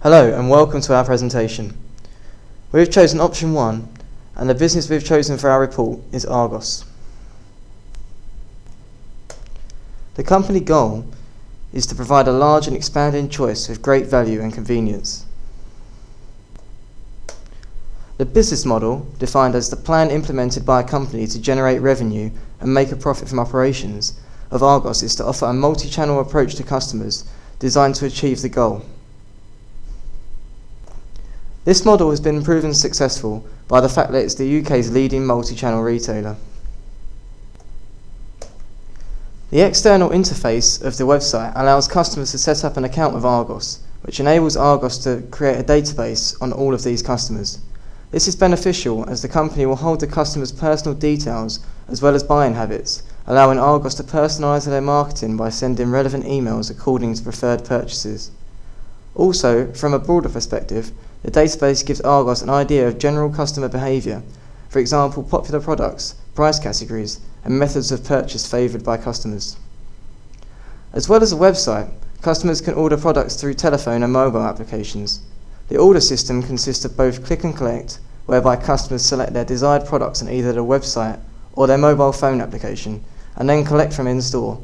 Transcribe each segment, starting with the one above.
Hello and welcome to our presentation. We've chosen option 1 and the business we've chosen for our report is Argos. The company goal is to provide a large and expanding choice with great value and convenience. The business model, defined as the plan implemented by a company to generate revenue and make a profit from operations, of Argos is to offer a multi-channel approach to customers designed to achieve the goal. This model has been proven successful by the fact that it's the UK's leading multi-channel retailer. The external interface of the website allows customers to set up an account with Argos, which enables Argos to create a database on all of these customers. This is beneficial as the company will hold the customer's personal details as well as buying habits, allowing Argos to personalise their marketing by sending relevant emails according to preferred purchases. Also, from a broader perspective, the database gives Argos an idea of general customer behaviour, for example popular products, price categories and methods of purchase favoured by customers. As well as a website, customers can order products through telephone and mobile applications. The order system consists of both click and collect, whereby customers select their desired products on either the website or their mobile phone application and then collect from in-store,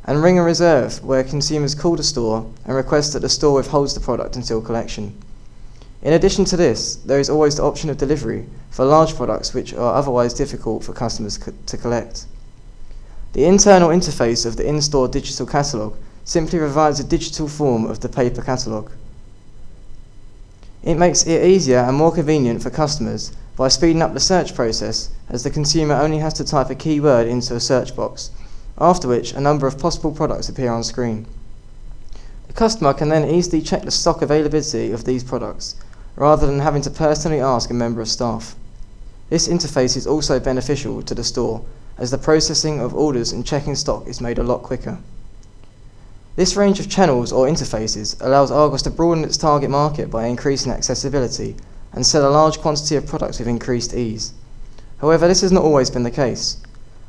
and ring and reserve, where consumers call the store and request that the store withholds the product until collection. In addition to this, there is always the option of delivery for large products which are otherwise difficult for customers to collect. The internal interface of the in-store digital catalogue simply provides a digital form of the paper catalogue. It makes it easier and more convenient for customers by speeding up the search process, as the consumer only has to type a keyword into a search box, after which a number of possible products appear on screen. The customer can then easily check the stock availability of these products, rather than having to personally ask a member of staff. This interface is also beneficial to the store, as the processing of orders and checking stock is made a lot quicker. This range of channels or interfaces allows Argos to broaden its target market by increasing accessibility and sell a large quantity of products with increased ease. However, this has not always been the case.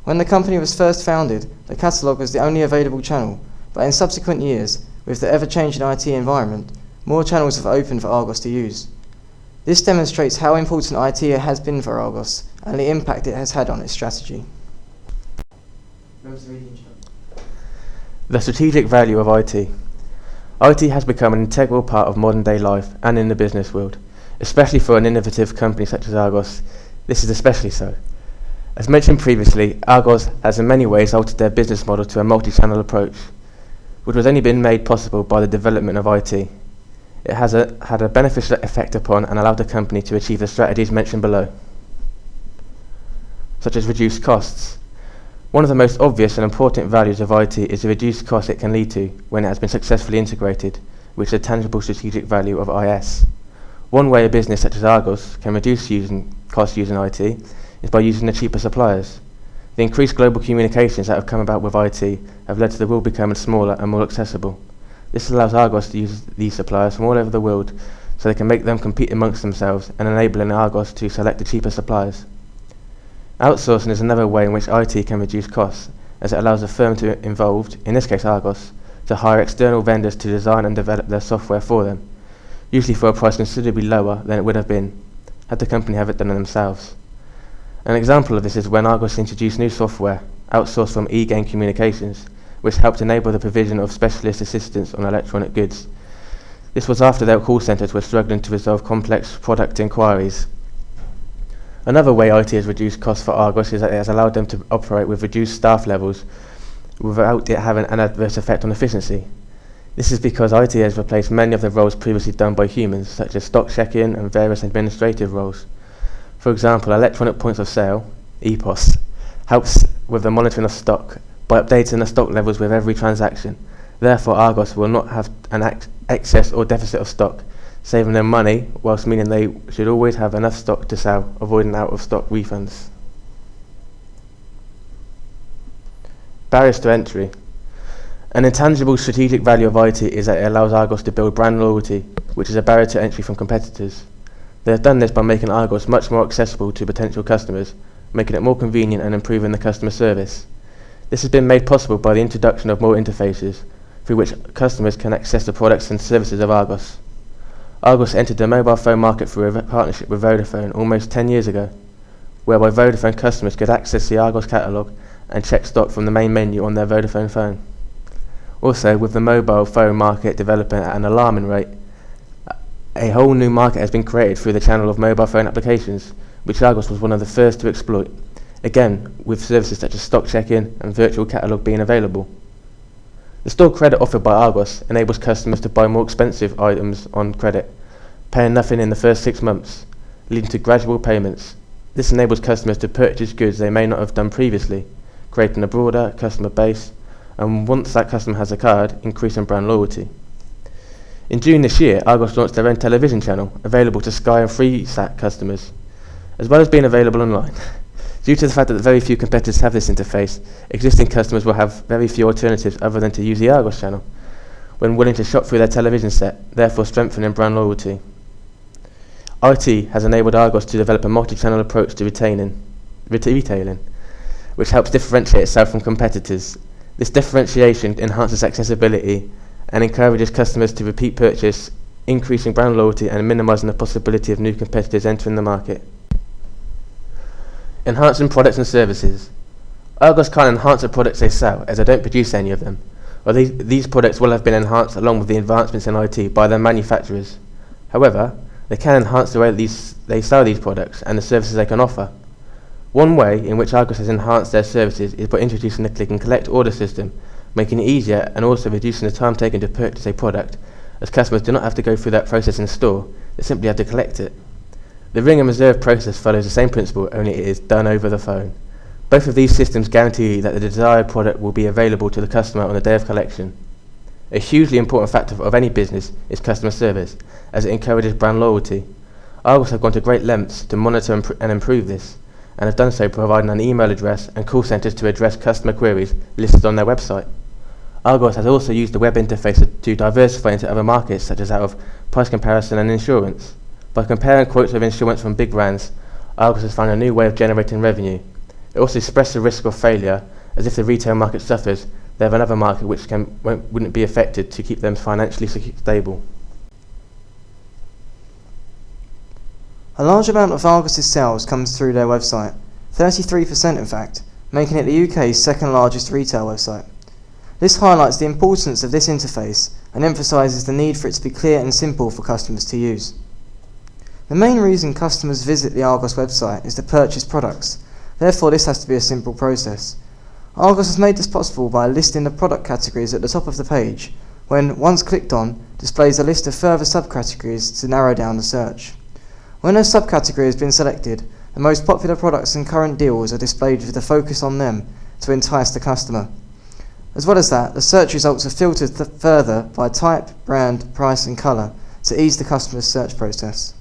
When the company was first founded, the catalogue was the only available channel, but in subsequent years, with the ever-changing IT environment, more channels have opened for Argos to use. This demonstrates how important IT has been for Argos and the impact it has had on its strategy. The strategic value of IT. IT has become an integral part of modern day life and in the business world, especially for an innovative company such as Argos. This is especially so. As mentioned previously, Argos has in many ways altered their business model to a multi-channel approach, which was only been made possible by the development of IT. It has had a beneficial effect upon and allowed the company to achieve the strategies mentioned below, such as reduced costs. One of the most obvious and important values of IT is the reduced cost it can lead to when it has been successfully integrated, which is a tangible strategic value of IS. One way a business such as Argos can reduce costs using IT is by using the cheaper suppliers. The increased global communications that have come about with IT have led to the world becoming smaller and more accessible. This allows Argos to use these suppliers from all over the world so they can make them compete amongst themselves and enabling Argos to select the cheaper suppliers. Outsourcing is another way in which IT can reduce costs, as it allows the firm involved, in this case Argos, to hire external vendors to design and develop their software for them, usually for a price considerably lower than it would have been had the company have it done themselves. An example of this is when Argos introduced new software, outsourced from eGain Communications, which helped enable the provision of specialist assistance on electronic goods. This was after their call centres were struggling to resolve complex product inquiries. Another way IT has reduced costs for Argos is that it has allowed them to operate with reduced staff levels without it having an adverse effect on efficiency. This is because IT has replaced many of the roles previously done by humans, such as stock checking and various administrative roles. For example, electronic points of sale, EPOS, helps with the monitoring of stock by updating the stock levels with every transaction. Therefore, Argos will not have an excess or deficit of stock, saving them money, whilst meaning they should always have enough stock to sell, avoiding out-of-stock refunds. Barriers to entry. An intangible strategic value of IT is that it allows Argos to build brand loyalty, which is a barrier to entry from competitors. They have done this by making Argos much more accessible to potential customers, making it more convenient and improving the customer service. This has been made possible by the introduction of more interfaces, through which customers can access the products and services of Argos. Argos entered the mobile phone market through a partnership with Vodafone almost 10 years ago, whereby Vodafone customers could access the Argos catalogue and check stock from the main menu on their Vodafone phone. Also, with the mobile phone market developing at an alarming rate, a whole new market has been created through the channel of mobile phone applications, which Argos was one of the first to exploit, again with services such as stock check-in and virtual catalogue being available. The store credit offered by Argos enables customers to buy more expensive items on credit, paying nothing in the first 6 months, leading to gradual payments. This enables customers to purchase goods they may not have done previously, creating a broader customer base, and once that customer has a card, increasing brand loyalty. In June this year, Argos launched their own television channel, available to Sky and Freesat customers, as well as being available online. Due to the fact that very few competitors have this interface, existing customers will have very few alternatives other than to use the Argos channel when willing to shop through their television set, therefore strengthening brand loyalty. IT has enabled Argos to develop a multi-channel approach to retailing, which helps differentiate itself from competitors. This differentiation enhances accessibility and encourages customers to repeat purchase, increasing brand loyalty and minimising the possibility of new competitors entering the market. Enhancing products and services. Argos can't enhance the products they sell, as they don't produce any of them, or these products will have been enhanced along with the advancements in IT by their manufacturers. However, they can enhance the way they sell these products and the services they can offer. One way in which Argos has enhanced their services is by introducing the click and collect order system, making it easier and also reducing the time taken to purchase a product, as customers do not have to go through that process in store, they simply have to collect it. The ring and reserve process follows the same principle, only it is done over the phone. Both of these systems guarantee that the desired product will be available to the customer on the day of collection. A hugely important factor of any business is customer service, as it encourages brand loyalty. Argos have gone to great lengths to monitor and improve this, and have done so providing an email address and call centres to address customer queries listed on their website. Argos has also used the web interface to diversify into other markets, such as that of price comparison and insurance. By comparing quotes of insurance from big brands, Argos has found a new way of generating revenue. It also expresses the risk of failure, as if the retail market suffers, they have another market which wouldn't be affected to keep them financially stable. A large amount of Argos' sales comes through their website, 33% in fact, making it the UK's second largest retail website. This highlights the importance of this interface and emphasises the need for it to be clear and simple for customers to use. The main reason customers visit the Argos website is to purchase products, therefore this has to be a simple process. Argos has made this possible by listing the product categories at the top of the page, when, once clicked on, displays a list of further subcategories to narrow down the search. When a subcategory has been selected, the most popular products and current deals are displayed with the focus on them to entice the customer. As well as that, the search results are filtered further by type, brand, price and colour to ease the customer's search process.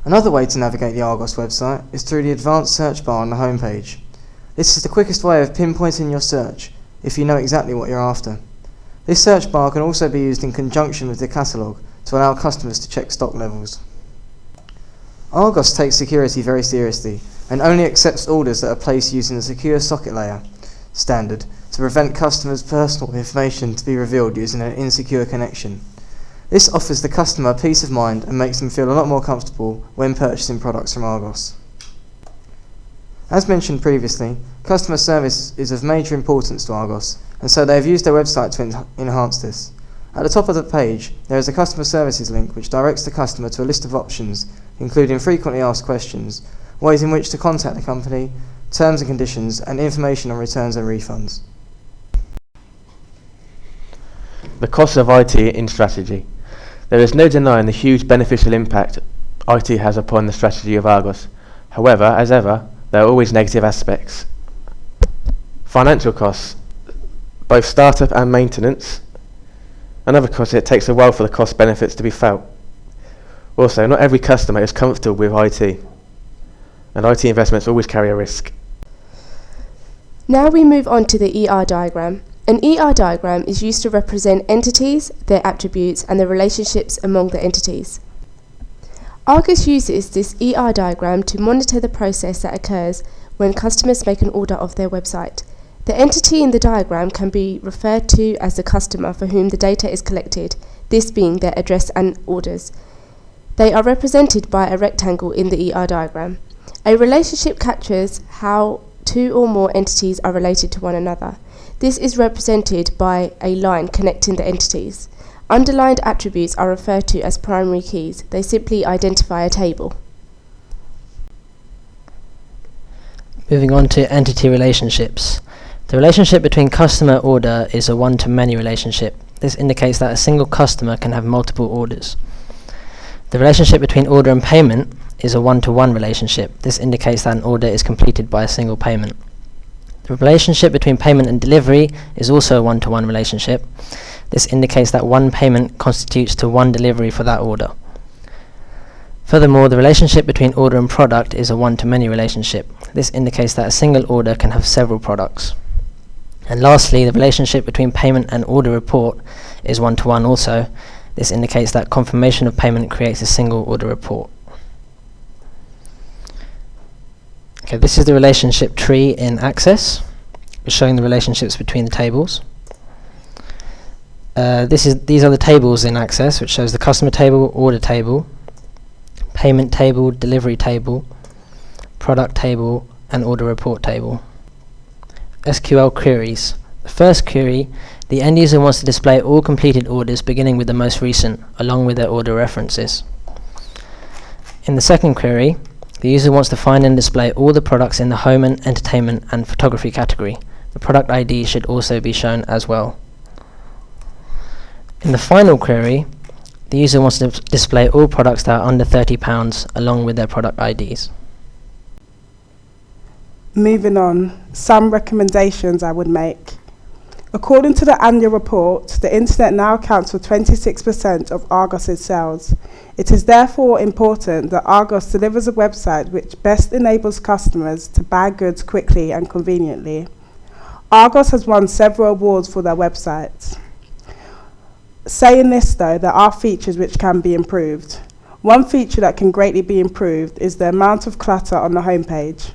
Another way to navigate the Argos website is through the advanced search bar on the homepage. This is the quickest way of pinpointing your search if you know exactly what you're after. This search bar can also be used in conjunction with the catalogue to allow customers to check stock levels. Argos takes security very seriously and only accepts orders that are placed using the secure socket layer standard to prevent customers' personal information to be revealed using an insecure connection. This offers the customer peace of mind and makes them feel a lot more comfortable when purchasing products from Argos. As mentioned previously, customer service is of major importance to Argos, and so they have used their website to enhance this. At the top of the page, there is a customer services link which directs the customer to a list of options, including frequently asked questions, ways in which to contact the company, terms and conditions, and information on returns and refunds. The cost of IT in strategy. There is no denying the huge beneficial impact IT has upon the strategy of Argos. However, as ever, there are always negative aspects. Financial costs, both startup and maintenance. Another cost, it takes a while for the cost benefits to be felt. Also, not every customer is comfortable with IT, and IT investments always carry a risk. Now we move on to the ER diagram. An ER diagram is used to represent entities, their attributes, and the relationships among the entities. Argos uses this ER diagram to monitor the process that occurs when customers make an order off their website. The entity in the diagram can be referred to as the customer for whom the data is collected. this being their address and orders. They are represented by a rectangle in the ER diagram. A relationship captures how two or more entities are related to one another. This is represented by a line connecting the entities. Underlined attributes are referred to as primary keys. They simply identify a table. Moving on to entity relationships. The relationship between customer order is a one-to-many relationship. This indicates that a single customer can have multiple orders. The relationship between order and payment is a one-to-one relationship. This indicates that an order is completed by a single payment. The relationship between payment and delivery is also a one-to-one relationship. This indicates that one payment constitutes to one delivery for that order. Furthermore, the relationship between order and product is a one-to-many relationship. This indicates that a single order can have several products. And lastly, the relationship between payment and order report is one-to-one also. This indicates that confirmation of payment creates a single order report. Okay, this is the relationship tree in Access, showing the relationships between the tables. These are the tables in Access, which shows the customer table, order table, payment table, delivery table, product table, and order report table. SQL queries. The first query, the end user wants to display all completed orders beginning with the most recent, along with their order references. In the second query, the user wants to find and display all the products in the home and entertainment and photography category. The product ID should also be shown as well. In the final query, the user wants to display all products that are under £30 along with their product IDs. Moving on, some recommendations I would make. According to the annual report, the internet now accounts for 26% of Argos' sales. It is therefore important that Argos delivers a website which best enables customers to buy goods quickly and conveniently. Argos has won several awards for their websites. Saying this though, there are features which can be improved. One feature that can greatly be improved is the amount of clutter on the homepage.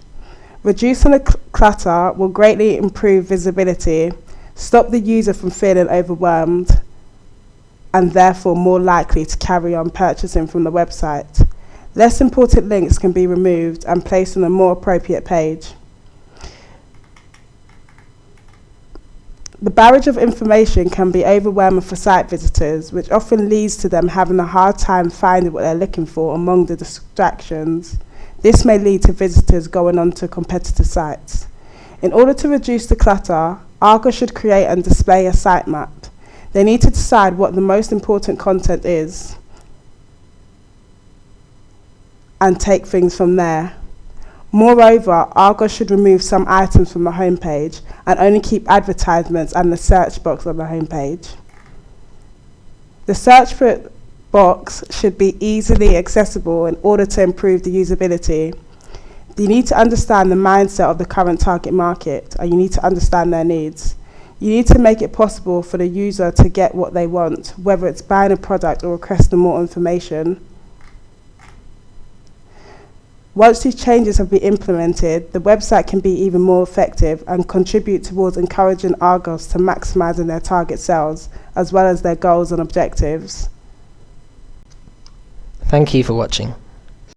Reducing the clutter will greatly improve visibility, stop the user from feeling overwhelmed, and therefore more likely to carry on purchasing from the website. Less important links can be removed and placed on a more appropriate page. The barrage of information can be overwhelming for site visitors, which often leads to them having a hard time finding what they're looking for among the distractions. This may lead to visitors going on to competitor sites. In order to reduce the clutter, Argos should create and display a sitemap. They need to decide what the most important content is and take things from there. Moreover, Argos should remove some items from the homepage and only keep advertisements and the search box on the homepage. The search box should be easily accessible in order to improve the usability. You need to understand the mindset of the current target market, and you need to understand their needs. You need to make it possible for the user to get what they want, whether it's buying a product or requesting more information. Once these changes have been implemented, the website can be even more effective and contribute towards encouraging Argos to maximising their target sales, as well as their goals and objectives. Thank you for watching.